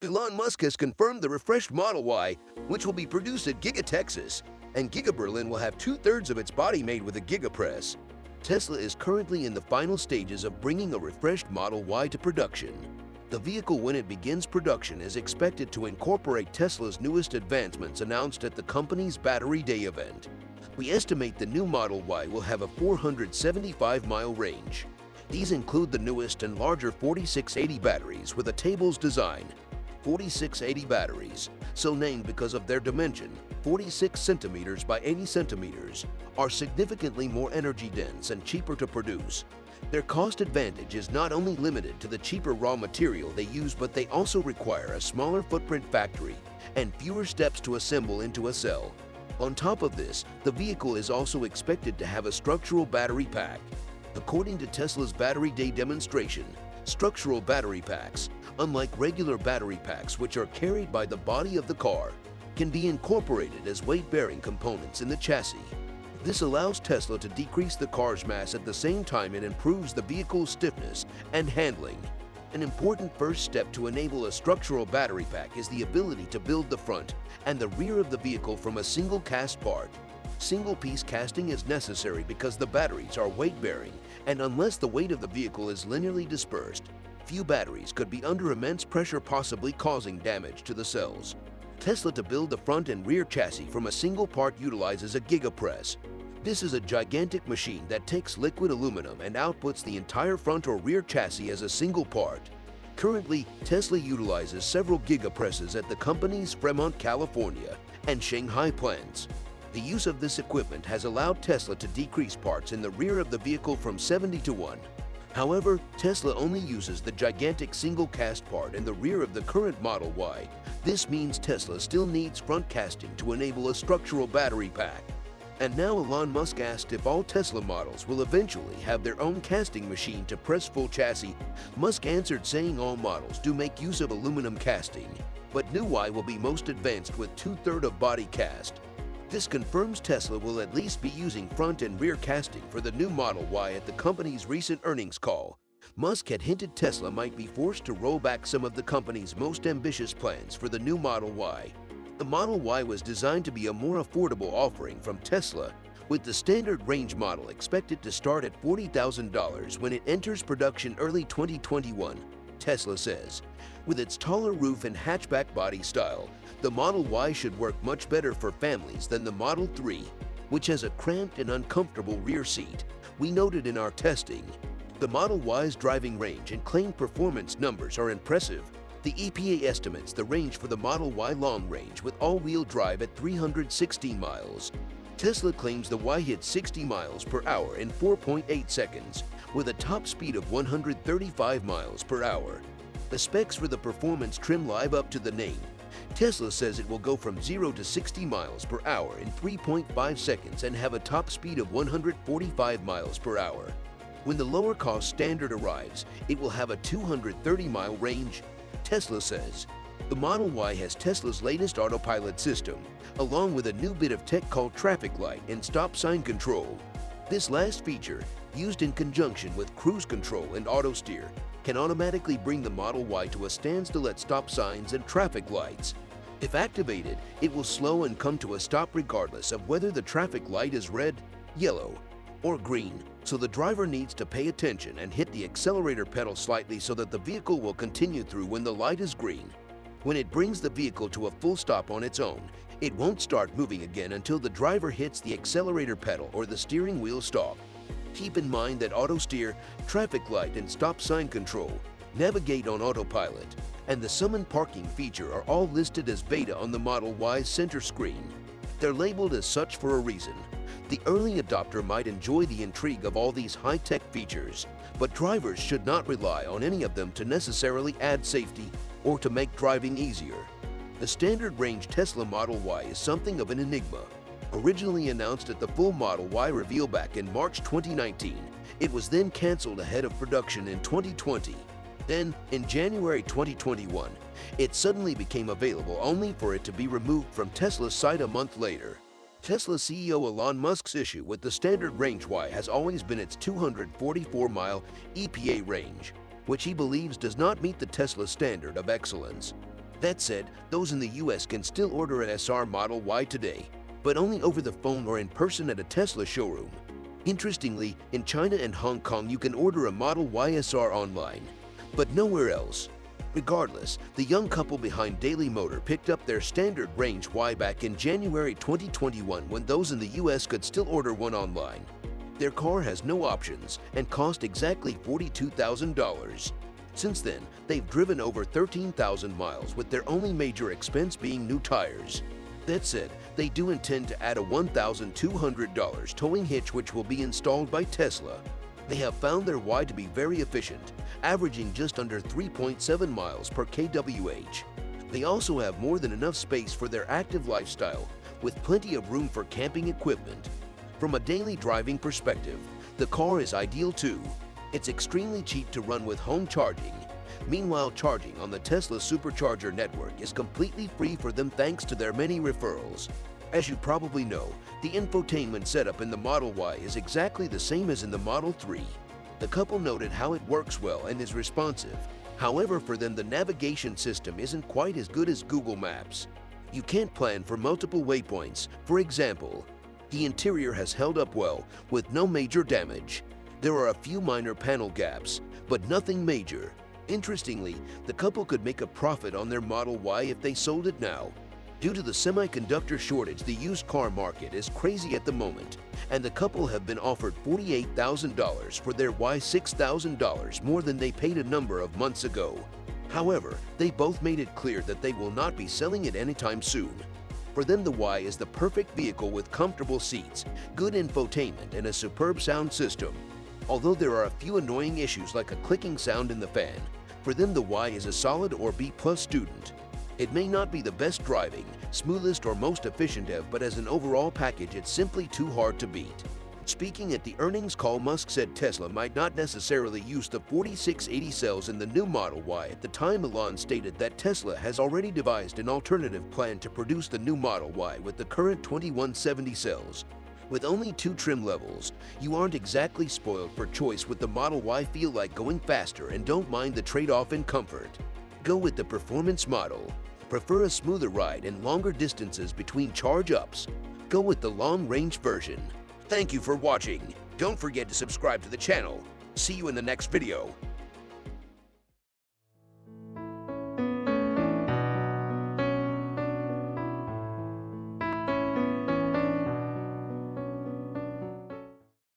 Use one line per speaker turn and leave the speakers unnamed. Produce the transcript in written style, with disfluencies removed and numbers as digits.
Elon Musk has confirmed the refreshed Model Y, which will be produced at Giga Texas, and Giga Berlin will have two-thirds of its body made with a Giga press. Tesla is currently in the final stages of bringing a refreshed Model Y to production. The vehicle, when it begins production, is expected to incorporate Tesla's newest advancements announced at the company's Battery Day event. We estimate the new Model Y will have a 475-mile range. These include the newest and larger 4680 batteries with a tables design. 4680 batteries, so named because of their dimension, 46 centimeters by 80 centimeters, are significantly more energy dense and cheaper to produce. Their cost advantage is not only limited to the cheaper raw material they use, but they also require a smaller footprint factory and fewer steps to assemble into a cell. On top of this, the vehicle is also expected to have a structural battery pack. According to Tesla's Battery Day demonstration, structural battery packs, unlike regular battery packs which are carried by the body of the car, can be incorporated as weight-bearing components in the chassis. This allows Tesla to decrease the car's mass at the same time it improves the vehicle's stiffness and handling. An important first step to enable a structural battery pack is the ability to build the front and the rear of the vehicle from a single cast part. Single-piece casting is necessary because the batteries are weight-bearing, and unless the weight of the vehicle is linearly dispersed, few batteries could be under immense pressure, possibly causing damage to the cells. Tesla to build the front and rear chassis from a single part utilizes a gigapress. This is a gigantic machine that takes liquid aluminum and outputs the entire front or rear chassis as a single part. Currently, Tesla utilizes several gigapresses at the company's Fremont, California, and Shanghai plants. The use of this equipment has allowed Tesla to decrease parts in the rear of the vehicle from 70 to 1. However, Tesla only uses the gigantic single cast part in the rear of the current Model Y. This means Tesla still needs front casting to enable a structural battery pack. And now Elon Musk asked if all Tesla models will eventually have their own casting machine to press full chassis. Musk answered saying all models do make use of aluminum casting, but new Y will be most advanced with two-thirds of body cast. This confirms Tesla will at least be using front and rear casting for the new Model Y. At the company's recent earnings call, Musk had hinted Tesla might be forced to roll back some of the company's most ambitious plans for the new Model Y. The Model Y was designed to be a more affordable offering from Tesla, with the standard range model expected to start at $40,000 when it enters production early 2021, Tesla says. With its taller roof and hatchback body style, the Model Y should work much better for families than the Model 3, which has a cramped and uncomfortable rear seat, we noted in our testing. The Model Y's driving range and claimed performance numbers are impressive. The EPA estimates the range for the Model Y long range with all-wheel drive at 316 miles. Tesla claims the Y hit 60 miles per hour in 4.8 seconds, with a top speed of 135 miles per hour. The specs for the performance trim live up to the name. Tesla says it will go from 0 to 60 miles per hour in 3.5 seconds and have a top speed of 145 miles per hour. When the lower-cost Standard arrives, it will have a 230-mile range, Tesla says. The Model Y has Tesla's latest autopilot system, along with a new bit of tech called traffic light and stop sign control. This last feature, used in conjunction with cruise control and auto steer, can automatically bring the Model Y to a standstill at stop signs and traffic lights. If activated, it will slow and come to a stop regardless of whether the traffic light is red, yellow, or green, so the driver needs to pay attention and hit the accelerator pedal slightly so that the vehicle will continue through when the light is green. When it brings the vehicle to a full stop on its own, it won't start moving again until the driver hits the accelerator pedal or the steering wheel stop. Keep in mind that auto steer, traffic light, and stop sign control, navigate on autopilot, and the summon parking feature are all listed as beta on the Model Y's center screen. They're labeled as such for a reason. The early adopter might enjoy the intrigue of all these high-tech features, but drivers should not rely on any of them to necessarily add safety or to make driving easier. The standard range Tesla Model Y is something of an enigma. Originally announced at the full Model Y reveal back in March 2019, it was then canceled ahead of production in 2020. Then, in January 2021, it suddenly became available only for it to be removed from Tesla's site a month later. Tesla CEO Elon Musk's issue with the standard range Y has always been its 244-mile EPA range, which he believes does not meet the Tesla standard of excellence. That said, those in the US can still order an SR Model Y today, but only over the phone or in person at a Tesla showroom. Interestingly, in China and Hong Kong you can order a Model Y SR online, but nowhere else. Regardless, the young couple behind Daily Motor picked up their standard range Y back in January 2021 when those in the US could still order one online. Their car has no options and cost exactly $42,000. Since then, they've driven over 13,000 miles with their only major expense being new tires. That said, they do intend to add a $1,200 towing hitch which will be installed by Tesla. They have found their Y to be very efficient, averaging just under 3.7 miles per kWh. They also have more than enough space for their active lifestyle, with plenty of room for camping equipment. From a daily driving perspective, the car is ideal too. It's extremely cheap to run with home charging. Meanwhile, charging on the Tesla Supercharger network is completely free for them thanks to their many referrals. As you probably know, the infotainment setup in the Model Y is exactly the same as in the Model 3. The couple noted how it works well and is responsive. However, for them the navigation system isn't quite as good as Google Maps. You can't plan for multiple waypoints. For example, the interior has held up well with no major damage. There are a few minor panel gaps, but nothing major. Interestingly, the couple could make a profit on their Model Y if they sold it now. Due to the semiconductor shortage, the used car market is crazy at the moment, and the couple have been offered $48,000 for their Y, $6,000 more than they paid a number of months ago. However, they both made it clear that they will not be selling it anytime soon. For them, the Y is the perfect vehicle with comfortable seats, good infotainment, and a superb sound system. Although there are a few annoying issues like a clicking sound in the fan, for them the Y is a solid or B+ student. It may not be the best driving, smoothest or most efficient EV, but as an overall package it's simply too hard to beat. Speaking at the earnings call, Musk said Tesla might not necessarily use the 4680 cells in the new Model Y. At the time, Elon stated that Tesla has already devised an alternative plan to produce the new Model Y with the current 2170 cells. With only 2 trim levels, you aren't exactly spoiled for choice with the Model Y. Feel like going faster and don't mind the trade-off in comfort? Go with the performance model. Prefer a smoother ride and longer distances between charge-ups? Go with the long-range version. Thank you for watching. Don't forget to subscribe to the channel. See you in the next video.